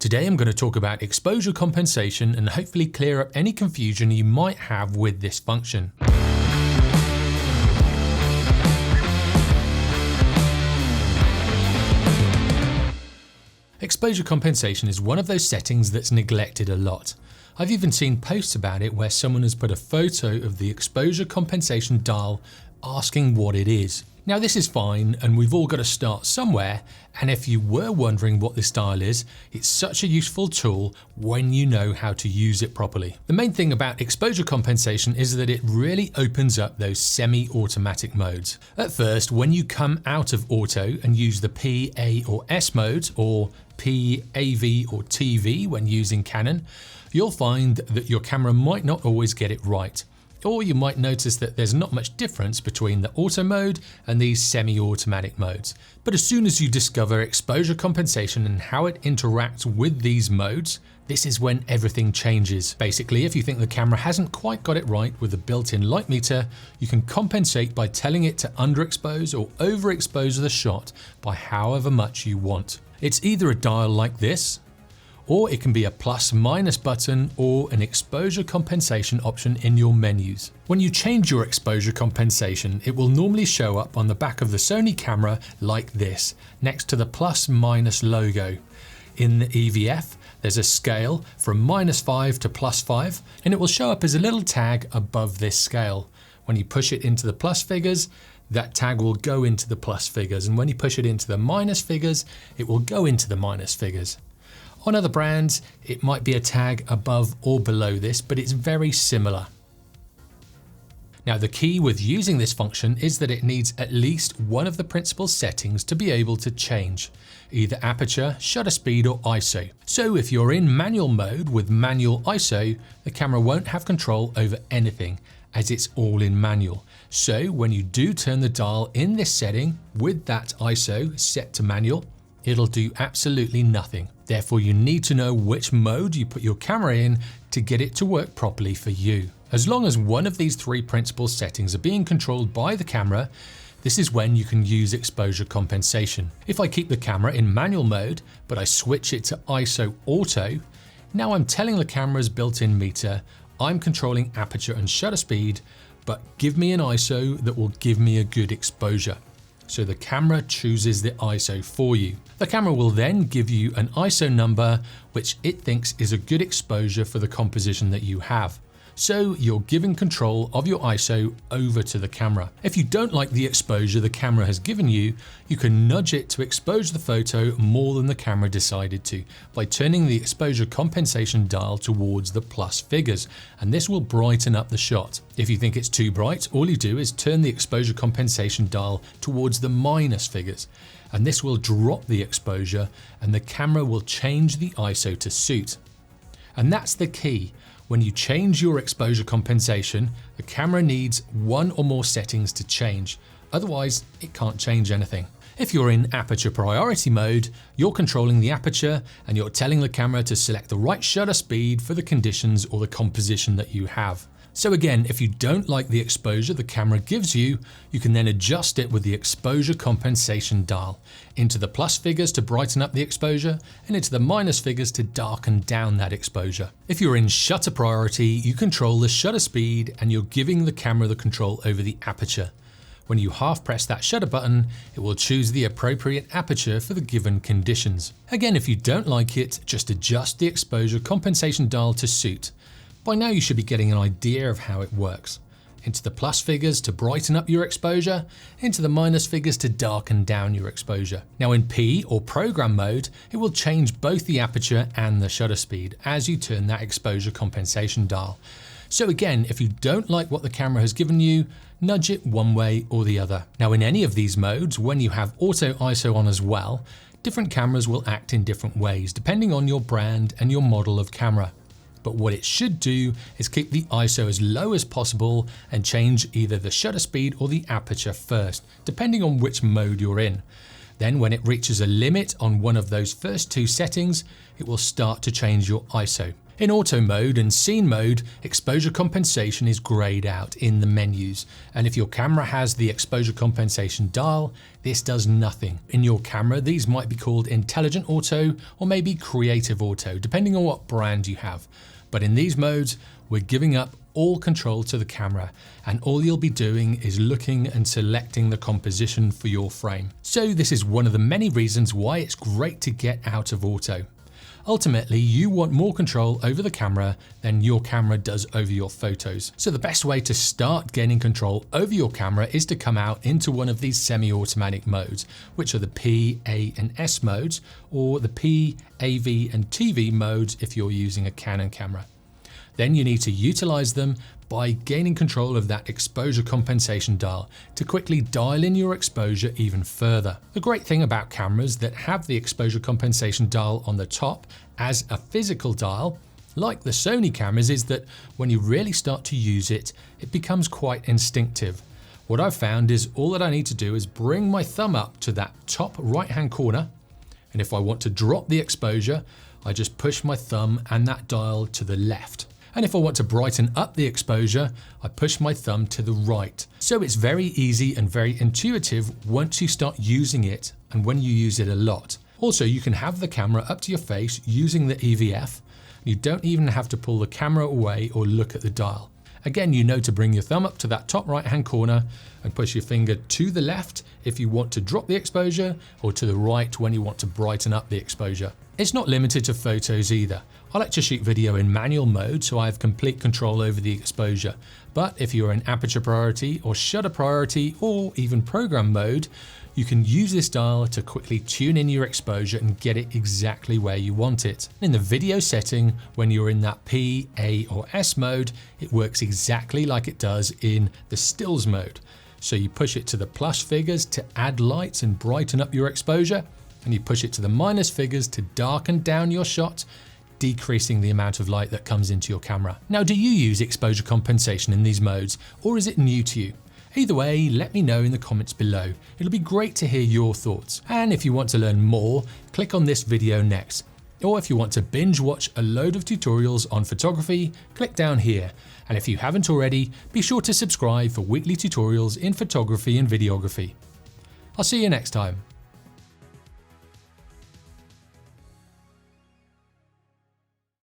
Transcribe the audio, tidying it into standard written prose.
Today I'm going to talk about exposure compensation and hopefully clear up any confusion you might have with this function. Exposure compensation is one of those settings that's neglected a lot. I've even seen posts about it where someone has put a photo of the exposure compensation dial asking what it is. Now this is fine, and we've all got to start somewhere, and if you were wondering what this dial is, it's such a useful tool when you know how to use it properly. The main thing about exposure compensation is that it really opens up those semi-automatic modes. At first, when you come out of auto and use the P, A or S modes, or P, AV or TV when using Canon, you'll find that your camera might not always get it right. Or you might notice that there's not much difference between the auto mode and these semi-automatic modes. But as soon as you discover exposure compensation and how it interacts with these modes, this is when everything changes. Basically, if you think the camera hasn't quite got it right with the built-in light meter, you can compensate by telling it to underexpose or overexpose the shot by however much you want. It's either a dial like this, or it can be a plus/minus button or an exposure compensation option in your menus. When you change your exposure compensation, it will normally show up on the back of the Sony camera like this, next to the plus/minus logo. In the EVF, there's a scale from -5 to +5, and it will show up as a little tag above this scale. When you push it into the plus figures, that tag will go into the plus figures, and when you push it into the minus figures, it will go into the minus figures. On other brands, it might be a tag above or below this, but it's very similar. Now the key with using this function is that it needs at least one of the principal settings to be able to change, either aperture, shutter speed or ISO. So if you're in manual mode with manual ISO, the camera won't have control over anything as it's all in manual. So when you do turn the dial in this setting with that ISO set to manual, it'll do absolutely nothing. Therefore, you need to know which mode you put your camera in to get it to work properly for you. As long as one of these three principal settings are being controlled by the camera, this is when you can use exposure compensation. If I keep the camera in manual mode, but I switch it to ISO auto, now I'm telling the camera's built-in meter, I'm controlling aperture and shutter speed, but give me an ISO that will give me a good exposure. So the camera chooses the ISO for you. The camera will then give you an ISO number which it thinks is a good exposure for the composition that you have. So you're giving control of your ISO over to the camera. If you don't like the exposure the camera has given you, you can nudge it to expose the photo more than the camera decided to by turning the exposure compensation dial towards the plus figures, and this will brighten up the shot. If you think it's too bright, all you do is turn the exposure compensation dial towards the minus figures, and this will drop the exposure and the camera will change the ISO to suit. And that's the key. When you change your exposure compensation, the camera needs one or more settings to change, otherwise it can't change anything. If you're in aperture priority mode, you're controlling the aperture and you're telling the camera to select the right shutter speed for the conditions or the composition that you have. So again, if you don't like the exposure the camera gives you, you can then adjust it with the exposure compensation dial, into the plus figures to brighten up the exposure and into the minus figures to darken down that exposure. If you're in shutter priority, you control the shutter speed and you're giving the camera the control over the aperture. When you half press that shutter button, it will choose the appropriate aperture for the given conditions. Again, if you don't like it, just adjust the exposure compensation dial to suit. By now you should be getting an idea of how it works. Into the plus figures to brighten up your exposure, into the minus figures to darken down your exposure. Now in P or program mode, it will change both the aperture and the shutter speed as you turn that exposure compensation dial. So again, if you don't like what the camera has given you, nudge it one way or the other. Now in any of these modes, when you have auto ISO on as well, different cameras will act in different ways depending on your brand and your model of camera. But what it should do is keep the ISO as low as possible and change either the shutter speed or the aperture first, depending on which mode you're in. Then when it reaches a limit on one of those first two settings, it will start to change your ISO. In auto mode and scene mode, exposure compensation is grayed out in the menus, and if your camera has the exposure compensation dial, this does nothing. In your camera, these might be called intelligent auto or maybe creative auto, depending on what brand you have. But in these modes, we're giving up all control to the camera, and all you'll be doing is looking and selecting the composition for your frame. So this is one of the many reasons why it's great to get out of auto. Ultimately, you want more control over the camera than your camera does over your photos. So the best way to start gaining control over your camera is to come out into one of these semi-automatic modes, which are the P, A, and S modes, or the P, AV, and TV modes if you're using a Canon camera. Then you need to utilize them by gaining control of that exposure compensation dial to quickly dial in your exposure even further. The great thing about cameras that have the exposure compensation dial on the top as a physical dial, like the Sony cameras, is that when you really start to use it, it becomes quite instinctive. What I've found is all that I need to do is bring my thumb up to that top right-hand corner, and if I want to drop the exposure, I just push my thumb and that dial to the left. And if I want to brighten up the exposure, I push my thumb to the right. So it's very easy and very intuitive once you start using it and when you use it a lot. Also, you can have the camera up to your face using the EVF. You don't even have to pull the camera away or look at the dial. Again, you know to bring your thumb up to that top right-hand corner and push your finger to the left if you want to drop the exposure, or to the right when you want to brighten up the exposure. It's not limited to photos either. I like to shoot video in manual mode, so I have complete control over the exposure. But if you're in aperture priority or shutter priority or even program mode, you can use this dial to quickly tune in your exposure and get it exactly where you want it. In the video setting, when you're in that P, A, or S mode, it works exactly like it does in the stills mode. So you push it to the plus figures to add lights and brighten up your exposure, and you push it to the minus figures to darken down your shot, decreasing the amount of light that comes into your camera. Now, do you use exposure compensation in these modes, or is it new to you? Either way, let me know in the comments below. It'll be great to hear your thoughts. And if you want to learn more, click on this video next. Or if you want to binge watch a load of tutorials on photography, click down here. And if you haven't already, be sure to subscribe for weekly tutorials in photography and videography. I'll see you next time.